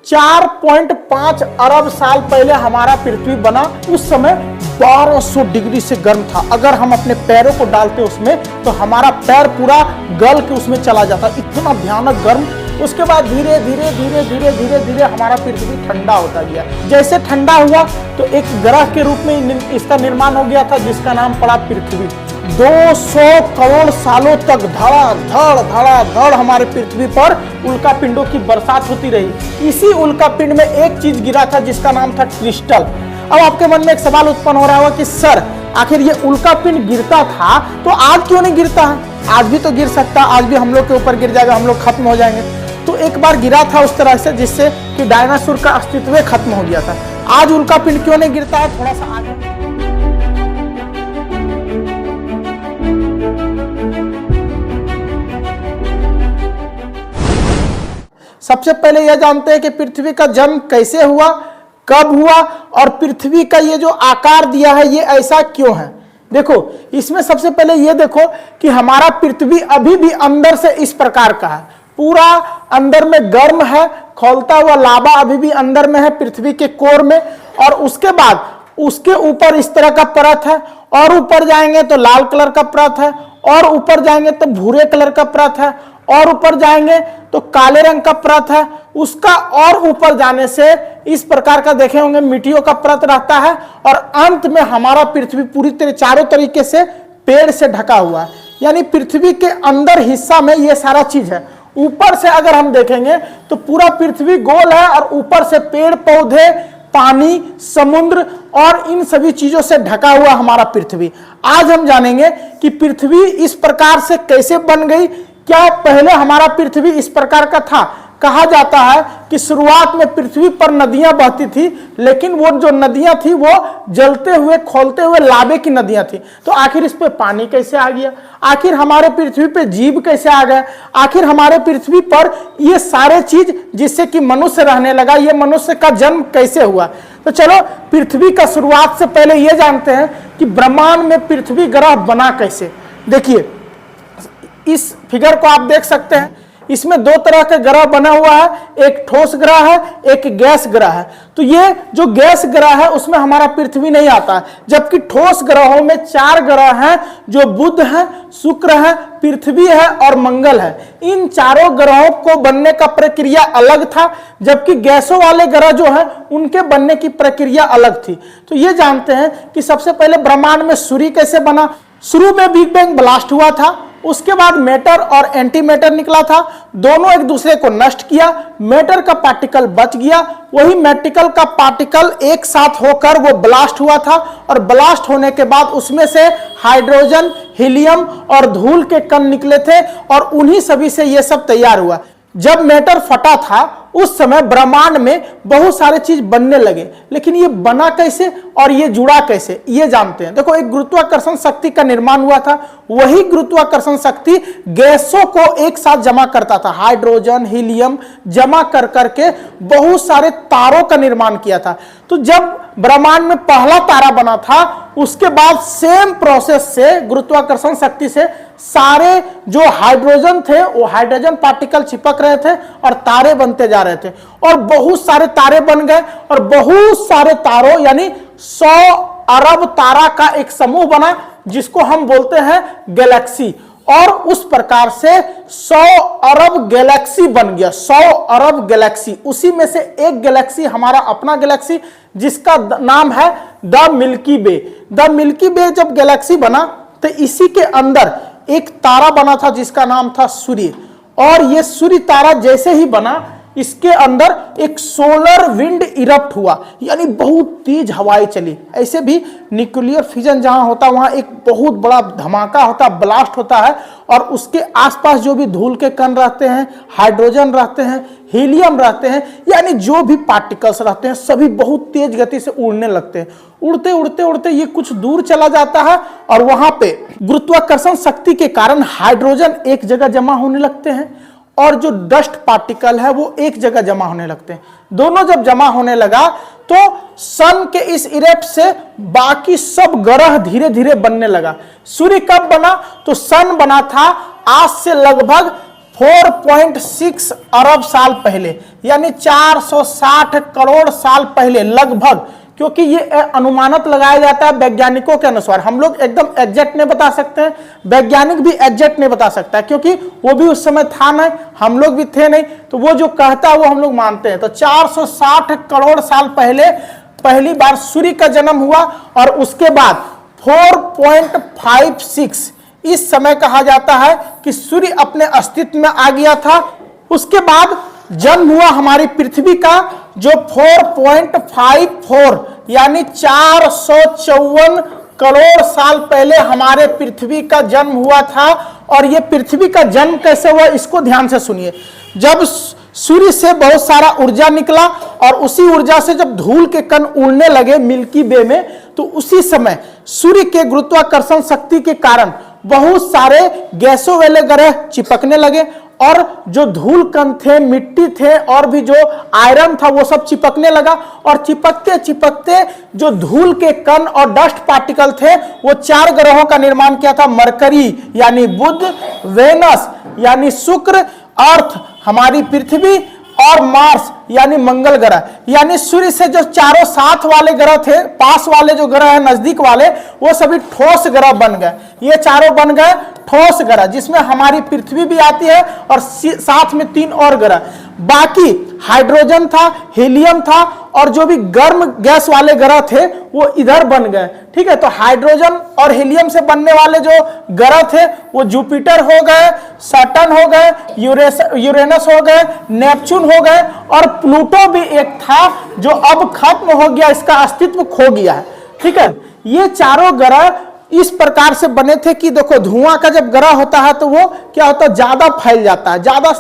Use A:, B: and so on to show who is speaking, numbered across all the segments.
A: 4.5 अरब साल पहले हमारा पृथ्वी बना। उस समय 1200 डिग्री से गर्म था। अगर हम अपने पैरों को डालते उसमें तो हमारा पैर पूरा गल के उसमें चला जाता, इतना भयानक गर्म। उसके बाद धीरे धीरे धीरे धीरे धीरे धीरे हमारा पृथ्वी ठंडा होता गया। जैसे ठंडा हुआ तो एक ग्रह के रूप में इसका निर्माण हो गया था, जिसका नाम पड़ा पृथ्वी। 200 करोड़ सालों तक धड़ाधड़ हमारे पृथ्वी पर उल्कापिंडों की बरसात होती रही। इसी उल्कापिंड में एक चीज गिरा था जिसका नाम था क्रिस्टल। अब आपके मन में एक सवाल उत्पन्न हो रहा होगा कि सर आखिर ये उल्कापिंड गिरता था तो आज क्यों नहीं गिरता है? आज भी तो गिर सकता, आज भी हम लोग के ऊपर गिर जाएगा, हम लोग खत्म हो जाएंगे। तो एक बार गिरा था उस तरह से जिससे कि डायनासोर का अस्तित्व खत्म हो गया था। आज उल्कापिंड क्यों नहीं गिरता है, थोड़ा सा आगे। सबसे पहले यह जानते हैं कि पृथ्वी का जन्म कैसे हुआ, कब हुआ, और पृथ्वी का ये जो आकार दिया है ये ऐसा क्यों है। देखो इसमें सबसे पहले ये देखो कि हमारा पृथ्वी अभी भी अंदर से इस प्रकार का है, पूरा अंदर में गर्म है, खौलता हुआ लावा अभी भी अंदर में है पृथ्वी के कोर में। और उसके बाद उसके ऊपर इस तरह का परत है, और ऊपर जाएंगे तो लाल कलर का परत है, और ऊपर जाएंगे तो भूरे कलर का परत है, और ऊपर जाएंगे तो काले रंग का परत है। उसका और ऊपर जाने से इस प्रकार का देखे होंगे मिट्टियों का परत रहता है। और अंत में हमारा पृथ्वी पूरी तरह चारों तरीके से पेड़ से ढका हुआ है। यानी पृथ्वी के अंदर हिस्सा में ये सारा चीज है। ऊपर से अगर हम देखेंगे तो पूरा पृथ्वी गोल है, और ऊपर से पेड़ पौधे, पानी, समुद्र और इन सभी चीजों से ढका हुआ हमारा पृथ्वी। आज हम जानेंगे कि पृथ्वी इस प्रकार से कैसे बन गई। क्या पहले हमारा पृथ्वी इस प्रकार का था? कहा जाता है कि शुरुआत में पृथ्वी पर नदियां बहती थी, लेकिन वो जो नदियां थी वो जलते हुए खोलते हुए लावे की नदियां थी। तो आखिर इस पे पानी कैसे आ गया? आखिर हमारे पृथ्वी पे जीव कैसे आ गए? आखिर हमारे पृथ्वी पर ये सारे चीज जिससे कि मनुष्य रहने लगा, ये मनुष्य का जन्म कैसे हुआ? तो चलो पृथ्वी का शुरुआत से पहले ये जानते हैं कि ब्रह्मांड में पृथ्वी ग्रह बना कैसे। देखिए इस फिगर को आप देख सकते हैं, इसमें दो तरह का ग्रह बना हुआ है, एक ठोस ग्रह है, एक गैस ग्रह है। तो ये जो गैस ग्रह है उसमें हमारा पृथ्वी नहीं आता है, जबकि ठोस ग्रहों में 4 ग्रह हैं जो बुध है, शुक्र है, पृथ्वी है और मंगल है। इन चारों ग्रहों को बनने का प्रक्रिया अलग था, जबकि गैसों वाले ग्रह जो है उनके बनने की प्रक्रिया अलग थी। तो ये जानते हैं कि सबसे पहले ब्रह्मांड में सूर्य कैसे बना। शुरू में बिग बैंग ब्लास्ट हुआ था, उसके बाद मैटर और एंटी मैटर निकला था, दोनों एक दूसरे को नष्ट किया। मैटर का पार्टिकल बच गया, वही मैटिकल का पार्टिकल एक साथ होकर वो ब्लास्ट हुआ था, और ब्लास्ट होने के बाद उसमें से हाइड्रोजन, हीलियम और धूल के कण निकले थे, और उन्हीं सभी से ये सब तैयार हुआ। जब मैटर फटा था उस समय ब्रह्मांड में बहुत सारे चीज बनने लगे, लेकिन ये बना कैसे और ये जुड़ा कैसे, ये जानते हैं। देखो एक गुरुत्वाकर्षण शक्ति का निर्माण हुआ था, वही गुरुत्वाकर्षण शक्ति गैसों को एक साथ जमा करता था, हाइड्रोजन, हीलियम जमा कर करके बहुत सारे तारों का निर्माण किया था। तो जब ब्रह्मांड में पहला तारा बना था, उसके बाद सेम प्रोसेस से गुरुत्वाकर्षण शक्ति से सारे जो हाइड्रोजन थे वो हाइड्रोजन पार्टिकल चिपक रहे थे और तारे बनते जा रहे थे, और बहुत सारे तारे बन गए, और बहुत सारे तारों यानी 100 अरब तारा का एक समूह बना जिसको हम बोलते हैं गैलेक्सी। और उस प्रकार से 100 अरब गैलेक्सी बन गया, 100 अरब गैलेक्सी। उसी में से एक गैलेक्सी हमारा अपना गैलेक्सी जिसका नाम है the Milky Way. The Milky Way जब गैलेक्सी बना तो इसी के अंदर एक तारा बना था जिसका नाम था सूर्य। और ये सूर्य तारा जैसे ही बना, इसके अंदर एक सोलर विंड इरप्ट हुआ, यानी बहुत तेज हवाएं चली। ऐसे भी न्यूक्लियर फिजन जहां होता वहां एक बहुत बड़ा धमाका होता, ब्लास्ट होता है, और उसके आसपास जो भी धूल के कण रहते हैं, हाइड्रोजन रहते हैं, हीलियम रहते हैं, यानी जो भी पार्टिकल्स रहते हैं सभी बहुत तेज गति से उड़ने लगते हैं। उड़ते उड़ते उड़ते ये कुछ दूर चला जाता है, और वहां पे गुरुत्वाकर्षण शक्ति के कारण हाइड्रोजन एक जगह जमा होने लगते हैं, और जो डस्ट पार्टिकल है वो एक जगह जमा होने लगते हैं। दोनों जब जमा होने लगा तो सन के इस इरेप्ट से बाकी सब ग्रह धीरे धीरे बनने लगा। सूर्य कब बना? तो सन बना था आज से लगभग 4.6 अरब साल पहले, यानी 460 करोड़ साल पहले लगभग, क्योंकि ये अनुमानत लगाया जाता है वैज्ञानिकों के अनुसार। हम लोग एकदम एग्जैक्ट नहीं बता सकते हैं, वैज्ञानिक भी एग्जैक्ट नहीं बता सकता, क्योंकि वो भी उस समय था नहीं, हम लोग भी थे नहीं, तो वो जो कहता है वो हम लोग मानते हैं। तो 460 करोड़ साल पहले पहली बार सूर्य का जन्म हुआ, और उसके बाद 4.56 इस समय कहा जाता है कि सूर्य अपने अस्तित्व में आ गया था। उसके बाद जन्म हुआ हमारी पृथ्वी का, जो 4.54 यानी 454 करोड़ साल पहले हमारे पृथ्वी का जन्म हुआ था। और ये पृथ्वी का जन्म कैसे हुआ, इसको ध्यान से सुनिए। जब सूर्य से बहुत सारा ऊर्जा निकला, और उसी ऊर्जा से जब धूल के कण उड़ने लगे मिल्की वे में, तो उसी समय सूर्य के गुरुत्वाकर्षण शक्ति के कारण बहुत सारे गैसों वाले ग्रह चिपकने लगे, और जो धूल कण थे, मिट्टी थे, और भी जो आयरन था वो सब चिपकने लगा। और चिपकते चिपकते जो धूल के कण और डस्ट पार्टिकल थे, वो 4 ग्रहों का निर्माण किया था। मरकरी यानी बुध, वेनस यानी शुक्र, अर्थ हमारी पृथ्वी, और मार्स यानी मंगल ग्रह। यानी सूर्य से जो चारों साथ वाले ग्रह थे, पास वाले जो ग्रह है, नजदीक वाले, वो सभी ठोस ग्रह बन गए। ये चारों बन गए ठोस ग्रह, जिसमें हमारी पृथ्वी भी आती है, और साथ में 3 और ग्रह। बाकी हाइड्रोजन था, हीलियम था, और जो भी गर्म गैस वाले ग्रह थे वो इधर बन गए। ठीक है, तो हाइड्रोजन और हीलियम से बनने वाले जो ग्रह थे वो जुपिटर हो गए, सैटर्न हो गए, यूरेनस हो गए, नेपच्यून हो गए, और प्लूटो भी एक था जो अब खत्म हो गया, इसका अस्तित्व खो गया है। ठीक है, ये चारों ग्रह इस प्रकार से बने थे कि देखो, धुआं का जब ग्रह होता है तो वो क्या होता है, ज्यादा फैल जाता है, ज्यादा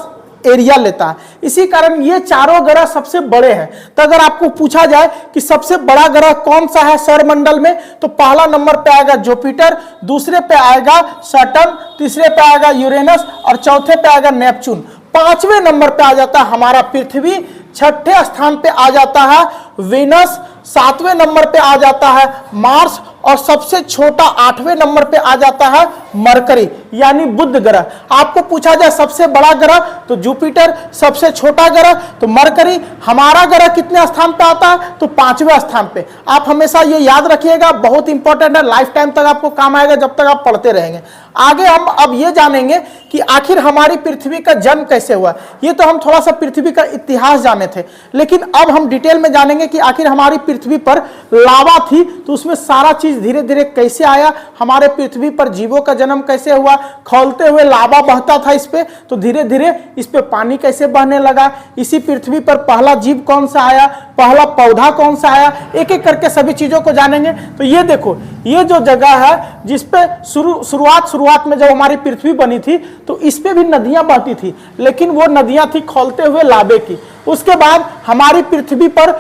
A: एरिया लेता है। इसी कारण ये चारों ग्रह सबसे बड़े हैं। तो अगर आपको पूछा जाए कि सबसे बड़ा ग्रह कौन सा है सौरमंडल में, तो पहला नंबर पे आएगा जुपिटर, दूसरे पे आएगा सैटर्न, तीसरे पे आएगा यूरेनस, और चौथे पे आएगा नेपच्यून। 5वें नंबर पे आ जाता है हमारा पृथ्वी, 6ठे स्थान पे आ जाता है वीनस, 7वें नंबर पे आ जाता है मार्स, और सबसे छोटा 8वें नंबर पे आ जाता है मरकरी यानी बुध ग्रह। आपको पूछा जाए सबसे बड़ा ग्रह तो जुपिटर, सबसे छोटा ग्रह तो मरकरी। हमारा ग्रह कितने स्थान पे आता है, तो 5वें स्थान पे। आप हमेशा ये याद रखिएगा, बहुत इंपॉर्टेंट है, लाइफ टाइम तक आपको काम आएगा जब तक आप पढ़ते रहेंगे। आगे हम अब ये जानेंगे कि आखिर हमारी पृथ्वी का जन्म कैसे हुआ। ये तो हम थोड़ा सा पृथ्वी का इतिहास जाने थे, लेकिन अब हम डिटेल में जानेंगे कि आखिर हमारी पृथ्वी पर लावा थी तो उसमें सारा चीज धीरे धीरे कैसे आया, हमारे पृथ्वी पर जीवों का जन्म कैसे हुआ, खौलते हुए लावा बहता था इस पे, तो धीरे धीरे इस पे पानी कैसे बहने लगा, इसी पृथ्वी पर पहला जीव कौन सा आया, पहला पौधा कौन सा आया, एक एक करके सभी चीजों को जानेंगे। तो ये देखो, ये जो जगह है जिसपे शुरुआत में जब हमारी पृथ्वी बनी थी तो इस पे भी नदियां बहती थी, लेकिन वो नदियां थी खौलते हुए लावे की। उसके बाद हमारी पृथ्वी पर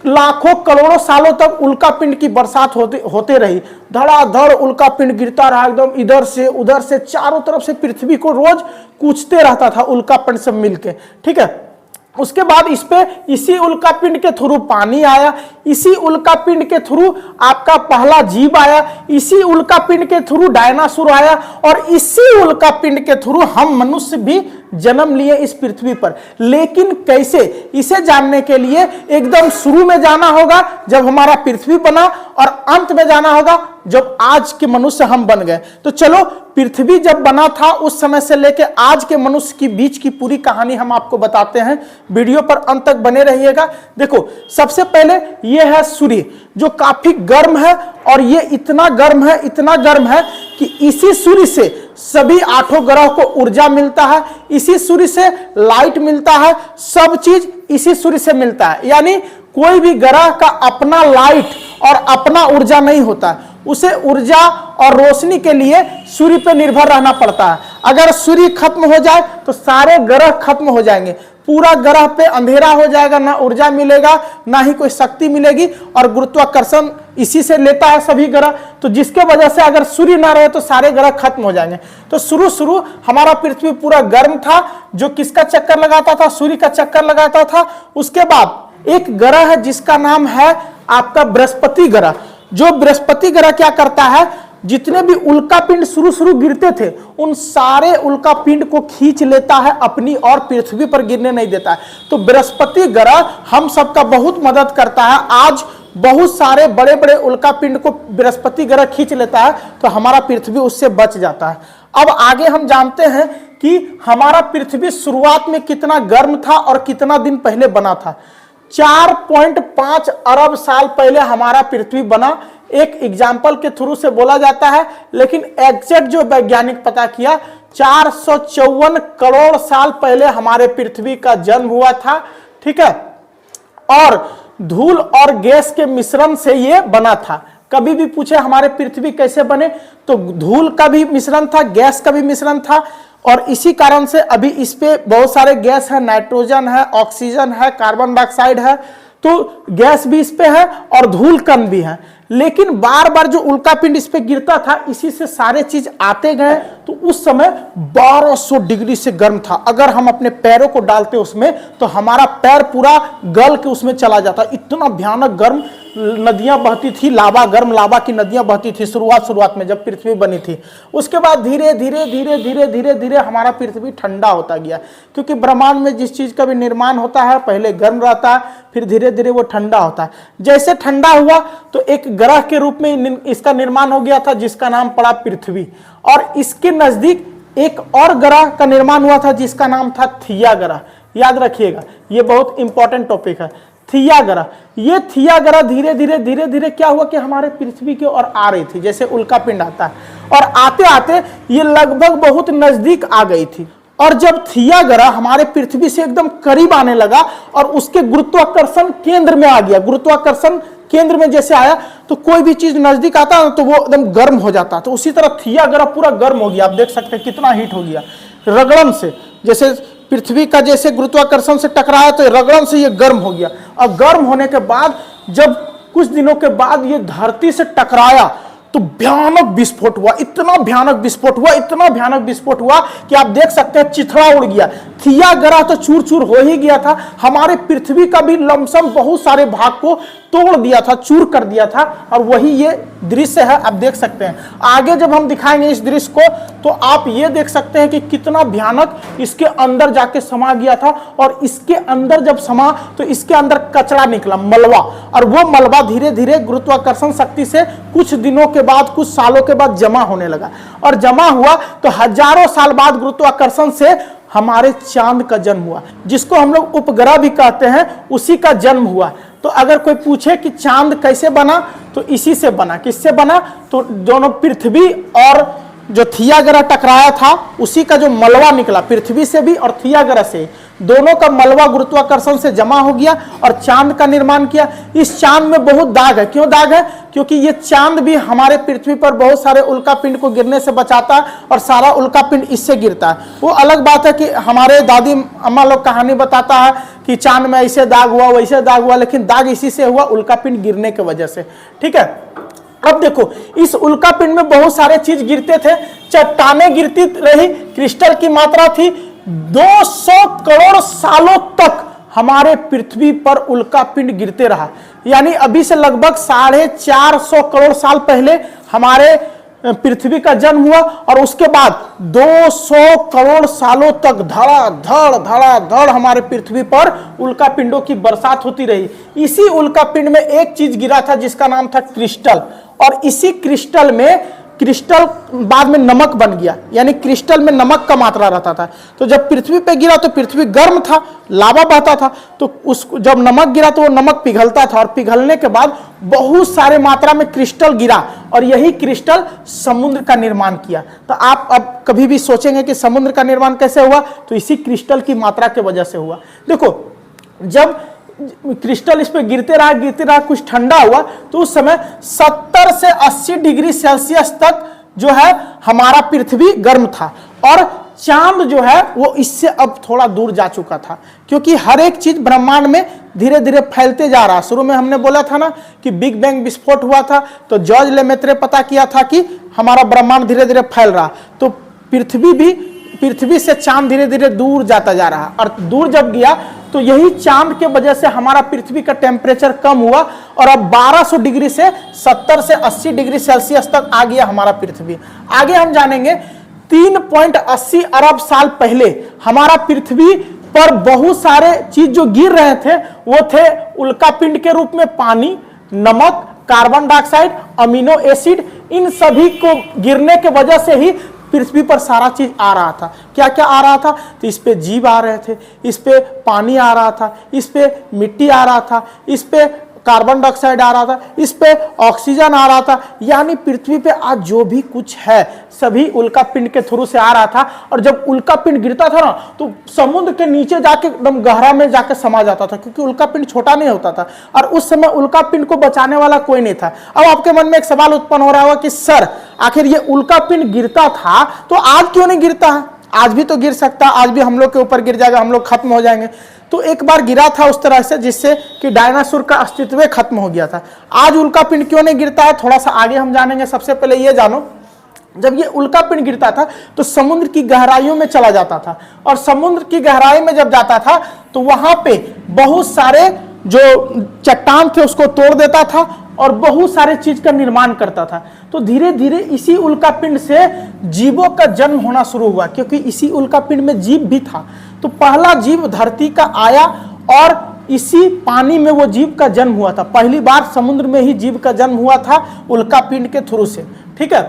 A: लाखों करोड़ों सालों तक उल्का पिंड की बरसात होते रही। धड़ाधड़ उल्का पिंड गिरता रहा, एकदम इधर से उधर से, चारों तरफ से पृथ्वी को रोज कूचते रहता था उल्का पिंड से मिलके। ठीक है, उसके बाद इस पे इसी उल्का पिंड के थ्रू पानी आया, इसी उल्का पिंड के थ्रू आपका पहला जीव आया, इसी उल्का पिंड के थ्रू डायनासोर आया, और इसी उल्का पिंड के थ्रू हम मनुष्य भी जन्म लिए इस पृथ्वी पर। लेकिन कैसे, इसे जानने के लिए एकदम शुरू में जाना होगा जब हमारा पृथ्वी बना, और अंत में जाना होगा जब आज के मनुष्य हम बन गए। तो चलो, पृथ्वी जब बना था उस समय से लेके आज के मनुष्य की बीच की पूरी कहानी हम आपको बताते हैं। वीडियो पर अंत तक बने रहिएगा। देखो, सबसे पहले ये है सूर्य, जो काफी गर्म है, और ये इतना गर्म है कि इसी सूर्य से सभी 8 ग्रह को ऊर्जा मिलता है, इसी सूर्य से लाइट मिलता है, सब चीज इसी सूर्य से मिलता है। यानी कोई भी ग्रह का अपना लाइट और अपना ऊर्जा नहीं होता, उसे ऊर्जा और रोशनी के लिए सूर्य पर निर्भर रहना पड़ता है। अगर सूर्य खत्म हो जाए तो सारे ग्रह खत्म हो जाएंगे, पूरा ग्रह पे अंधेरा हो जाएगा, ना ऊर्जा मिलेगा ना ही कोई शक्ति मिलेगी, और गुरुत्वाकर्षण इसी से लेता है सभी ग्रह। तो जिसके वजह से अगर सूर्य ना रहे तो सारे ग्रह खत्म हो जाएंगे। तो शुरू हमारा पृथ्वी पूरा गर्म था, जो किसका चक्कर लगाता था, सूर्य का चक्कर लगाता था। उसके बाद एक ग्रह है जिसका नाम है आपका बृहस्पति ग्रह। जो बृहस्पति ग्रह क्या करता है, जितने भी उल्कापिंड शुरू गिरते थे उन सारे उल्कापिंड को खींच लेता है अपनी और पृथ्वी पर गिरने नहीं देता है। तो बृहस्पति ग्रह हम सबका बहुत मदद करता है। आज बहुत सारे बड़े बड़े उल्कापिंड को बृहस्पति ग्रह खींच लेता है तो हमारा पृथ्वी उससे बच जाता है। अब आगे हम जानते हैं कि हमारा पृथ्वी शुरुआत में कितना गर्म था और कितना दिन पहले बना था। 4.5 अरब साल पहले हमारा पृथ्वी बना। एक एग्जाम्पल के थ्रू से बोला जाता है, लेकिन एग्जैक्ट जो वैज्ञानिक पता किया 454 करोड़ साल पहले हमारे पृथ्वी का जन्म हुआ था। ठीक है, और धूल और गैस के मिश्रण से ये बना था। कभी भी पूछे हमारे पृथ्वी कैसे बने तो धूल का भी मिश्रण था, गैस का भी मिश्रण था, और इसी कारण से अभी इस पे बहुत सारे गैस है, नाइट्रोजन है, ऑक्सीजन है, कार्बन डाइऑक्साइड है, तो गैस भी इस पे है और धूल कण भी है। लेकिन बार बार जो उल्कापिंड इस पे गिरता था इसी से सारे चीज आते गए, तो उस समय 1200 डिग्री से गर्म था। अगर हम अपने पैरों को डालते उसमें तो हमारा पैर पूरा गल के उसमें चला जाता। इतना भयानक गर्म नदियां बहती थी, लावा, गर्म लावा की नदियां बहती थी शुरुआत में जब पृथ्वी बनी थी। उसके बाद धीरे धीरे हमारा पृथ्वी ठंडा होता गया, क्योंकि ब्रह्मांड में जिस चीज का भी निर्माण होता है पहले गर्म रहता है, फिर धीरे धीरे वो ठंडा होता है। जैसे ठंडा हुआ तो एक ग्रह के रूप में इसका निर्माण हो गया था जिसका नाम पड़ा पृथ्वी, और इसके नजदीक एक और ग्रह का निर्माण हुआ था जिसका नाम था थिया ग्रह। याद रखिएगा, ये बहुत इंपॉर्टेंट टॉपिक है, थिया ग्रह। ये थिया ग्रह धीरे धीरे क्या हुआ कि हमारे पृथ्वी की ओर आ रही थी, जैसे उल्कापिंड आता है, और आते आते ये लगभग बहुत नजदीक आ गई थी। और जब थिया ग्रह हमारे पृथ्वी से एकदम करीब आने लगा और उसके गुरुत्वाकर्षण केंद्र में आ गया, गुरुत्वाकर्षण केंद्र में जैसे आया तो कोई भी चीज नजदीक आता तो वो एकदम गर्म हो जाता। तो उसी तरह थिया ग्रह पूरा गर्म हो गया। आप देख सकते हैं कितना हीट हो गया रगड़न से, जैसे पृथ्वी का जैसे गुरुत्वाकर्षण से टकराया तो रगड़न से ये गर्म हो गया। और गर्म होने के बाद जब कुछ दिनों के बाद ये धरती से टकराया तो भयानक विस्फोट हुआ, इतना भयानक विस्फोट हुआ कि आप देख सकते हैं चिथड़ा उड़ गया। थिया ग्रह तो चूर चूर हो ही गया था, हमारे पृथ्वी का भी लमसम बहुत सारे भाग को तोड़ दिया था, चूर कर दिया था। और वही ये दृश्य है, आप देख सकते हैं। आगे जब हम दिखाएंगे इस दृश्य को तो आप ये देख सकते हैं कि कितना भयानक इसके अंदर जाके समा गया था। और इसके अंदर जब समा तो इसके अंदर कचरा निकला, मलबा, और वो मलबा धीरे धीरे गुरुत्वाकर्षण शक्ति से कुछ दिनों के बाद, कुछ सालों के बाद जमा होने लगा। और जमा हुआ तो हजारों साल बाद गुरुत्वाकर्षण से हमारे चांद का जन्म हुआ, जिसको हम लोग उपग्रह भी कहते हैं, उसी का जन्म हुआ। तो अगर कोई पूछे कि चांद कैसे बना तो इसी से बना। किससे बना? तो दोनों पृथ्वी और जो थिया ग्रह टकराया था उसी का जो मलबा निकला, पृथ्वी से भी और थिया ग्रह से, दोनों का मलबा गुरुत्वाकर्षण से जमा हो गया और चांद का निर्माण किया। इस चांद में बहुत दाग है। क्यों दाग है? क्योंकि ये चांद भी हमारे पृथ्वी पर बहुत सारे उल्कापिंड को गिरने से बचाता है और सारा उल्कापिंड इससे गिरता है। वो अलग बात है कि हमारे दादी अम्मा लोग कहानी बताता है कि चांद में ऐसे दाग हुआ, वैसे दाग हुआ, लेकिन दाग इसी से हुआ, उल्कापिंड गिरने की वजह से। ठीक है, अब देखो इस उल्कापिंड में बहुत सारे चीज गिरते थे, चट्टानें गिरती रही, क्रिस्टल की मात्रा थी। 200 करोड़ सालों तक हमारे पृथ्वी पर उल्कापिंड गिरते रहा। यानी अभी से लगभग 450 करोड़ साल पहले हमारे पृथ्वी का जन्म हुआ और उसके बाद 200 करोड़ सालों तक धड़ाधड़ हमारे पृथ्वी पर उल्कापिंडों की बरसात होती रही। इसी उल्कापिंड में एक चीज गिरा था जिसका नाम था क्रिस्टल, और इसी क्रिस्टल बाद में नमक बन गया। यानी क्रिस्टल में नमक का मात्रा रहता था। तो जब पृथ्वी पे गिरा तो पृथ्वी गर्म था, लावा बहता था, तो उसको जब नमक गिरा तो वो नमक पिघलता था, और पिघलने के बाद बहुत सारे मात्रा में क्रिस्टल गिरा और यही क्रिस्टल समुद्र का निर्माण किया। तो आप अब कभी भी सोचेंगे कि समुद्र का निर्माण कैसे हुआ, तो इसी क्रिस्टल की मात्रा की वजह से हुआ। देखो जब क्रिस्टल इस पे गिरते रहा, कुछ ठंडा हुआ तो उस समय 70 से 80 डिग्री सेल्सियस तक जो है हमारा पृथ्वी गर्म था, और चांद जो है वो इससे अब थोड़ा दूर जा चुका था, क्योंकि हर एक चीज ब्रह्मांड में धीरे धीरे फैलते जा रहा। शुरू में हमने बोला था ना कि बिग बैंग विस्फोट हुआ था, तो जॉर्ज लेमेत्रे पता किया था कि हमारा ब्रह्मांड धीरे धीरे फैल रहा। तो पृथ्वी से चांद धीरे धीरे दूर जाता जा रहा, और दूर जब गया तो यही चांद के वजह से हमारा पृथ्वी का टेम्परेचर कम हुआ और अब 1200 डिग्री से 70 से 80 डिग्री सेल्सियस तक आ गया हमारा पृथ्वी। आगे हम जानेंगे 3.80 अरब साल पहले हमारा पृथ्वी पर बहुत सारे चीज जो गिर रहे थे वो थे उल्कापिंड के रूप में पानी, नमक, कार्बन डाइऑक्साइड, अमीनो एसिड। इन सभी को गिरने के वजह से ही पृथ्वी पर सारा चीज आ रहा था। क्या क्या आ रहा था? तो इस पे जीव आ रहे थे, इस पे पानी आ रहा था, इस पे मिट्टी आ रहा था, इस पे कार्बन डाइऑक्साइड आ रहा था, इस पे ऑक्सीजन आ रहा था। यानी पृथ्वी पे आज जो भी कुछ है सभी उल्कापिंड के थ्रू से आ रहा था। और जब उल्कापिंड गिरता था ना तो समुद्र के नीचे जाके एकदम गहरा में जाके समा जाता था, क्योंकि उल्कापिंड छोटा नहीं होता था और उस समय उल्कापिंड को बचाने वाला कोई नहीं था। अब आपके मन में एक सवाल उत्पन्न हो रहा होगा कि सर आखिर ये उल्कापिंड गिरता था तो आज क्यों नहीं गिरता है? आज भी तो गिर सकता, आज भी हम लोग के ऊपर गिर जाएगा, हम लोग खत्म हो जाएंगे। तो एक बार गिरा था उस तरह से जिससे कि डायनासोर का अस्तित्व खत्म हो गया था। आज उल्कापिंड क्यों नहीं गिरता है थोड़ा सा आगे हम जानेंगे। सबसे पहले ये जानो, जब ये उल्कापिंड गिरता था तो समुद्र की गहराइयों में चला जाता था और समुद्र की गहराई में जब जाता था तो वहां पे बहुत सारे जो चट्टान थे उसको तोड़ देता था और बहुत सारे चीज का निर्माण करता था। तो धीरे धीरे इसी उल्कापिंड से जीवों का जन्म होना शुरू हुआ, क्योंकि इसी उल्कापिंड में जीव भी था। तो पहला जीव धरती का आया और इसी पानी में वो जीव का जन्म हुआ था। पहली बार समुद्र में ही जीव का जन्म हुआ था उल्कापिंड के थ्रू से। ठीक है,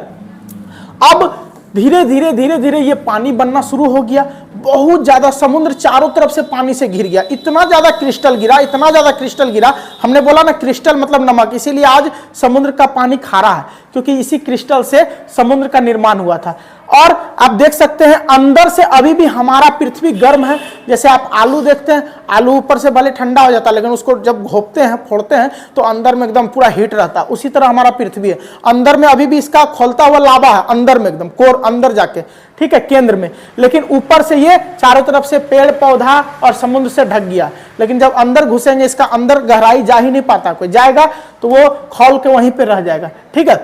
A: अब धीरे धीरे धीरे धीरे ये पानी बनना शुरू हो गया। बहुत ज्यादा समुद्र चारों तरफ से पानी से घिर गया, इतना ज्यादा क्रिस्टल गिरा, इतना ज्यादा क्रिस्टल गिरा। हमने बोला ना क्रिस्टल मतलब नमक, इसीलिए आज समुद्र का पानी खारा है, क्योंकि इसी क्रिस्टल से समुद्र का निर्माण हुआ था। और आप देख सकते हैं अंदर से अभी भी हमारा पृथ्वी गर्म है। जैसे आप आलू देखते हैं, आलू ऊपर से भले ठंडा हो जाता है लेकिन उसको जब घोपते हैं, फोड़ते हैं तो अंदर में एकदम पूरा हीट रहता है। उसी तरह हमारा पृथ्वी है, अंदर में अभी भी इसका खोलता हुआ लावा है, अंदर में एकदम कोर अंदर जाके, ठीक है, केंद्र में। लेकिन ऊपर से ये चारों तरफ से पेड़ पौधा और समुद्र से ढक गया। लेकिन जब अंदर घुसेंगे इसका अंदर गहराई जा ही नहीं पाता, कोई जाएगा तो वो खोल के वहीं पे रह जाएगा। ठीक है,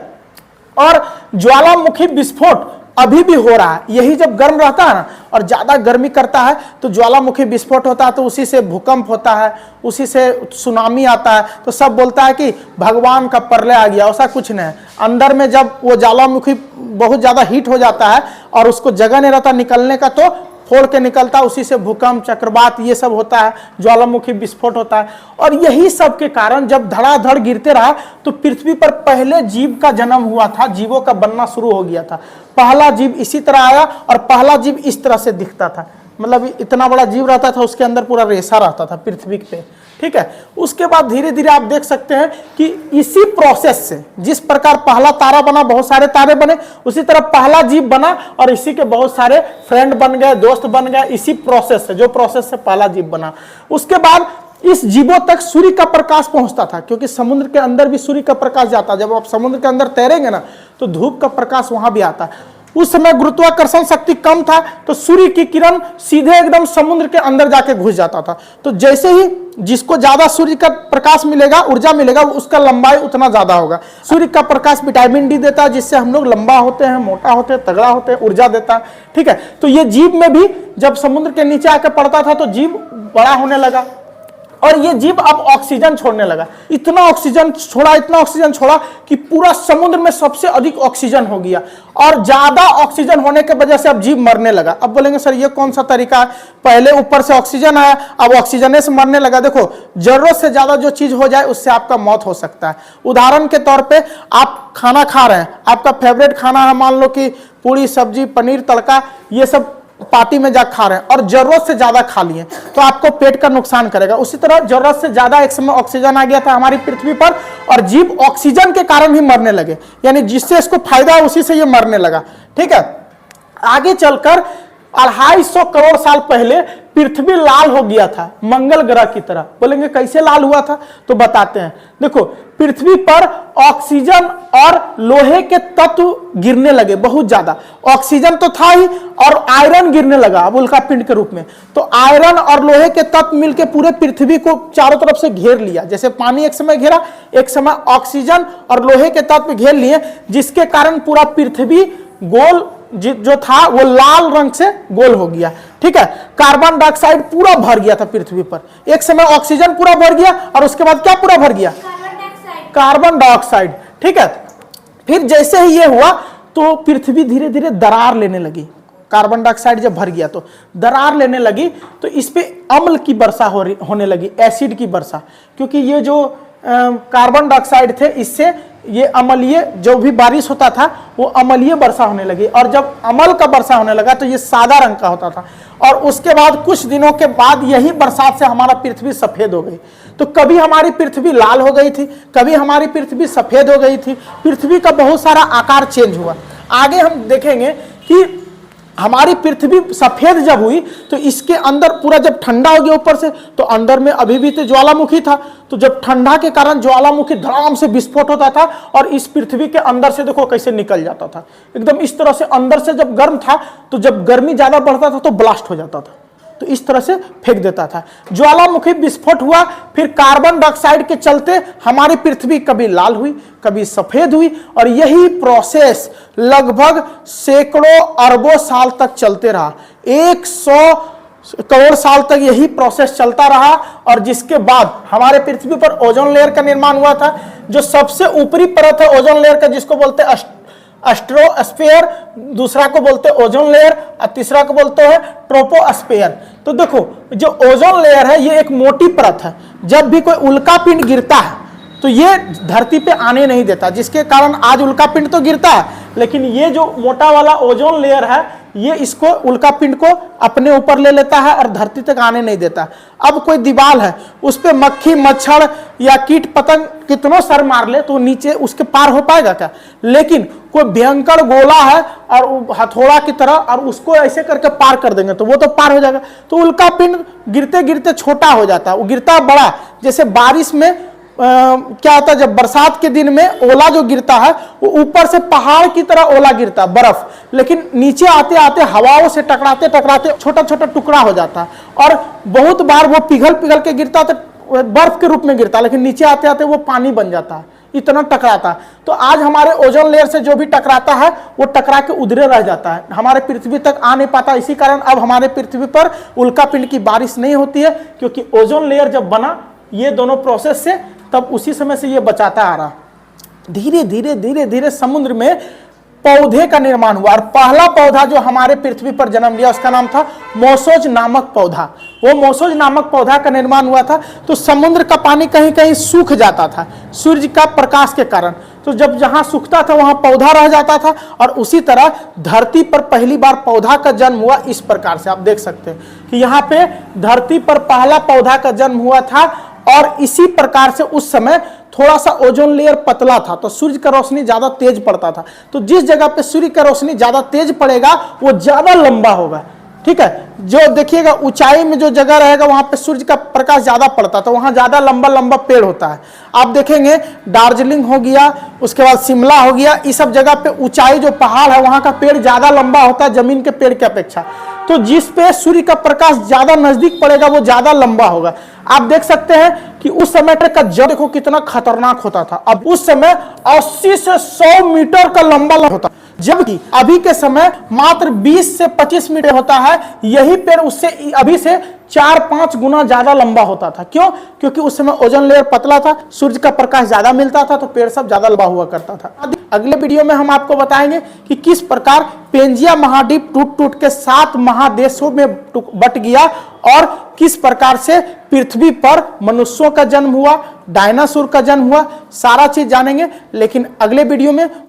A: और ज्वालामुखी विस्फोट अभी भी हो रहा है। यही जब गर्म रहता है ना और ज्यादा गर्मी करता है तो ज्वालामुखी विस्फोट होता है, तो उसी से भूकंप होता है, उसी से सुनामी आता है। तो सब बोलता है कि भगवान का प्रलय आ गया, ऐसा कुछ नहीं है। अंदर में जब वो ज्वालामुखी बहुत ज्यादा हीट हो जाता है और उसको जगह नहीं रहता निकलने का तो फोड़ के निकलता, उसी से भूकंप, चक्रवात ये सब होता है, ज्वालामुखी विस्फोट होता है। और यही सब के कारण जब धड़ाधड़ गिरते रहा तो पृथ्वी पर पहले जीव का जन्म हुआ था, जीवों का बनना शुरू हो गया था। पहला जीव इसी तरह आया और पहला जीव इस तरह से दिखता था, मतलब इतना बड़ा जीव रहता था, उसके अंदर पूरा रेशा रहता था पृथ्वी पे। ठीक है, उसके बाद धीरे धीरे आप देख सकते हैं कि इसी प्रोसेस से जिस प्रकार पहला तारा बना, बहुत सारे तारे बने, उसी तरह पहला जीव बना और इसी के बहुत सारे फ्रेंड बन गए, दोस्त बन गए, इसी प्रोसेस से, जो प्रोसेस से पहला जीव बना। उसके बाद इस जीवों तक सूर्य का प्रकाश पहुंचता था, क्योंकि समुद्र के अंदर भी सूर्य का प्रकाश जाता है। जब आप समुद्र के अंदर तैरेंगे ना तो धूप का प्रकाश वहां भी आता है। उस समय गुरुत्वाकर्षण शक्ति कम था तो सूर्य की किरण सीधे एकदम समुद्र के अंदर जाके घुस जाता था। तो जैसे ही जिसको ज्यादा सूर्य का प्रकाश मिलेगा, ऊर्जा मिलेगा, उसका लंबाई उतना ज्यादा होगा। सूर्य का प्रकाश विटामिन डी देता है, जिससे हम लोग लंबा होते हैं, मोटा होते हैं, तगड़ा होते हैं, ऊर्जा देता है। ठीक है, तो ये जीव में भी जब समुद्र के नीचे आकर पड़ता था तो जीव बड़ा होने लगा और ये जीव अब ऑक्सीजन छोड़ने लगा। इतना ऑक्सीजन छोड़ा कि पूरा समुद्र में सबसे अधिक ऑक्सीजन हो गया और ज्यादा ऑक्सीजन होने के वजह से अब जीव मरने लगा। अब बोलेंगे सर ये कौन सा तरीका है, पहले ऊपर से ऑक्सीजन आया अब ऑक्सीजन से मरने लगा। देखो, जरूरत से ज्यादा जो चीज हो जाए उससे आपका मौत हो सकता है। उदाहरण के तौर पे आप खाना खा रहे हैं, आपका फेवरेट खाना है, मान लो कि पूरी सब्जी पनीर तड़का, ये सब पार्टी में जा खा रहे हैं और जरूरत से ज्यादा खा लिए तो आपको पेट का नुकसान करेगा। उसी तरह जरूरत से ज्यादा एक समय ऑक्सीजन आ गया था हमारी पृथ्वी पर और जीव ऑक्सीजन के कारण ही मरने लगे, यानी जिससे इसको फायदा है उसी से ये मरने लगा। ठीक है, आगे चलकर 250 करोड़ साल पहले पृथ्वी लाल हो गया था, मंगल ग्रह की तरह। बोलेंगे कैसे लाल हुआ था, तो बताते हैं। देखो, पृथ्वी पर ऑक्सीजन और लोहे के तत्व गिरने लगे बहुत ज्यादा। ऑक्सीजन तो था ही और आयरन गिरने लगा अब उल्कापिंड के रूप में। तो आयरन और लोहे के तत्व मिलकर पूरे पृथ्वी को चारों तरफ से घेर लिया। जैसे पानी एक समय घेरा, एक समय ऑक्सीजन और लोहे के तत्व घेर लिए, जिसके कारण पूरा पृथ्वी गोल जो था वो लाल रंग से गोल हो गया। ठीक है, कार्बन डाइऑक्साइड पूरा भर गया था पृथ्वी पर। एक समय ऑक्सीजन पूरा भर गया और उसके बाद क्या पूरा भर गया? Carbon dioxide. ठीक है, फिर जैसे ही ये हुआ तो पृथ्वी धीरे धीरे दरार लेने लगी। कार्बन डाइऑक्साइड जब भर गया तो दरार लेने लगी, तो इस पे अम्ल की वर्षा होने लगी, एसिड की वर्षा। क्योंकि ये जो कार्बन डाइऑक्साइड थे, इससे ये अम्लीय जो भी बारिश होता था वो अम्लीय वर्षा होने लगी। और जब अम्ल का वर्षा होने लगा तो ये सादा रंग का होता था। और उसके बाद कुछ दिनों के बाद यही बरसात से हमारा पृथ्वी सफेद हो गई। तो कभी हमारी पृथ्वी लाल हो गई थी, कभी हमारी पृथ्वी सफेद हो गई थी। पृथ्वी का बहुत सारा आकार चेंज हुआ। आगे हम देखेंगे कि हमारी पृथ्वी सफेद जब हुई तो इसके अंदर पूरा जब ठंडा हो गया ऊपर से, तो अंदर में अभी भी तो ज्वालामुखी था। तो जब ठंडा के कारण ज्वालामुखी धड़ाम से विस्फोट होता था और इस पृथ्वी के अंदर से देखो कैसे निकल जाता था, एकदम इस तरह से। अंदर से जब गर्म था तो जब गर्मी ज्यादा बढ़ता था तो ब्लास्ट हो जाता था, तो इस तरह से फेंक देता था। ज्वालामुखी विस्फोट हुआ, फिर कार्बन डाइऑक्साइड के चलते हमारी पृथ्वी कभी लाल हुई, कभी सफेद हुई। और यही प्रोसेस लगभग सैकड़ों अरबों साल तक चलते रहा। 100 करोड़ साल तक यही प्रोसेस चलता रहा। और जिसके बाद हमारे पृथ्वी पर ओजोन लेयर का निर्माण हुआ था। जो सबसे ऊपरी परत है ओजोन लेयर का, जिसको बोलते हैं स्ट्रोस्फेयर, दूसरा को बोलते हैं ओजोन लेयर और तीसरा को बोलते हैं ट्रोपोस्फेयर। तो देखो, जो ओजोन लेयर है ये एक मोटी परत है। जब भी कोई उल्का पिंड गिरता है तो ये धरती पे आने नहीं देता, जिसके कारण आज उल्का पिंड तो गिरता है, लेकिन ये जो मोटा वाला ओजोन लेयर है ये इसको उल्का पिंड को अपने ऊपर ले लेता है और धरती तक आने नहीं देता। अब कोई दीवार है, उस पर मक्खी मच्छर या कीट पतंग कितनों सर मार ले तो नीचे उसके पार हो पाएगा क्या? लेकिन कोई भयंकर गोला है और हथौड़ा की तरह, और उसको ऐसे करके पार कर देंगे तो वो तो पार हो जाएगा। तो उल्का पिंड गिरते गिरते छोटा हो जाता है, वो गिरता बड़ा। जैसे बारिश में क्या होता है, जब बरसात के दिन में ओला जो गिरता है वो ऊपर से पहाड़ की तरह ओला गिरता है, बर्फ, लेकिन नीचे आते आते हवाओं से टकराते टकराते छोटा छोटा टुकड़ा हो जाता है। और बहुत बार वो पिघल पिघल के गिरता तो बर्फ के रूप में गिरता, लेकिन नीचे आते आते वो पानी बन जाता है, इतना टकराता। तो आज हमारे ओजोन लेयर से जो भी टकराता है वो टकरा के उधरे रह जाता है, हमारे पृथ्वी तक आ नहीं पाता। इसी कारण अब हमारे पृथ्वी पर उल्का पिंड की बारिश नहीं होती है, क्योंकि ओजोन लेयर जब बना ये दोनों प्रोसेस से, तब उसी समय से ये बचाता आ रहा। धीरे धीरे धीरे धीरे समुद्र में पौधे का निर्माण हुआ। और पहला पौधा जो हमारे पृथ्वी पर जन्म लिया उसका नाम था मोसोज नामक पौधा। वो मोसोज नामक पौधा का निर्माण हुआ था। तो समुद्र का पानी कहीं कहीं सूख जाता था सूर्य का प्रकाश के कारण, तो जब जहां सूखता था वहां पौधा रह जाता था। और उसी तरह धरती पर पहली बार पौधा का जन्म हुआ। इस प्रकार से आप देख सकते हैं कि यहाँ पे धरती पर पहला पौधा का जन्म हुआ था। और इसी प्रकार से उस समय थोड़ा सा ओजोन लेयर पतला था, तो सूर्य का रोशनी ज्यादा तेज पड़ता था। तो जिस जगह पे सूर्य का रोशनी ज्यादा तेज पड़ेगा वो ज्यादा लंबा होगा। ठीक है, जो देखिएगा ऊंचाई में जो जगह रहेगा वहां पे सूर्य का प्रकाश ज्यादा पड़ता, तो वहां ज्यादा लंबा लंबा पेड़ होता है। आप देखेंगे दार्जिलिंग हो गया, उसके बाद शिमला हो गया, इस सब जगह पे ऊंचाई जो पहाड़ है वहां का पेड़ ज्यादा लंबा होता है जमीन के पेड़ की अपेक्षा। तो जिस पे सूर्य का प्रकाश ज्यादा नजदीक पड़ेगा वो ज्यादा लंबा होगा। आप देख सकते हैं कि उस समय का जड़ देखो कितना खतरनाक होता था। अब उस समय 80 से 100 मीटर का लंबा होता, जबकि अभी के समय मात्र 20 से 25 मीटर होता है। यही पेड़ उससे अभी से 4-5 गुना ज्यादा लंबा होता था। क्यों? क्योंकि उस समय ओजोन लेयर पतला था, सूर्य का प्रकाश ज्यादा मिलता था, तो पेड़ सब ज्यादा लंबा हुआ करता था। अगले वीडियो में हम आपको बताएंगे कि किस प्रकार पेंजिया महाद्वीप टूट टूट के 7 महादेशों में बट गया और किस प्रकार से पृथ्वी पर मनुष्यों का जन्म हुआ, डायनासोर का जन्म हुआ, सारा चीज जानेंगे। लेकिन अगले वीडियो में